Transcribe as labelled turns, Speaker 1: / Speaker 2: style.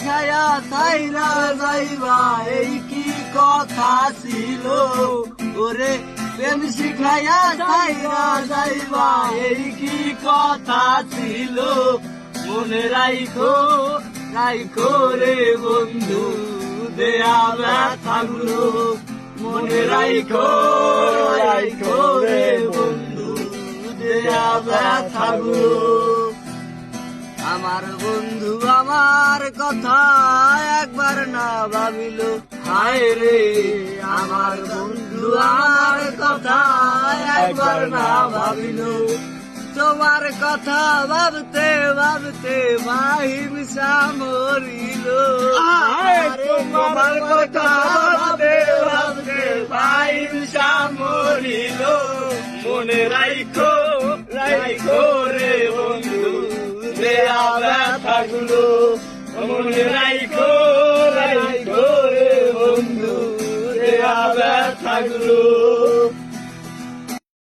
Speaker 1: শিখায়া সাইরা যাইবা এই কি কথা ছিল ওরে প্রেম শিখায়া সাইরা যাইবা এই কি কথা ছিল মনে রাইখো রাইখো রে বন্ধু দেয়া ব্যথাগুলো মনে রাইখো রাইখো রে বন্ধু দেয়া ব্যথাগুলো আমার বন্ধু আমার কথা একবার না ভাবিল হায় রে আমার বন্ধু আমার কথা একবার না ভাবিল তোমার কথা ভাবতে ভাবতে মাহিমসা মরিল তোমার কথা ভাবতে ভাবতে মাহিমসা মরিল মনে রাইখো রাইখো রে বন্ধু দেয়া ব্যথাগুলো মনে রাইখো রাইখো রে বন্ধু দেয়া ব্যথাগুলো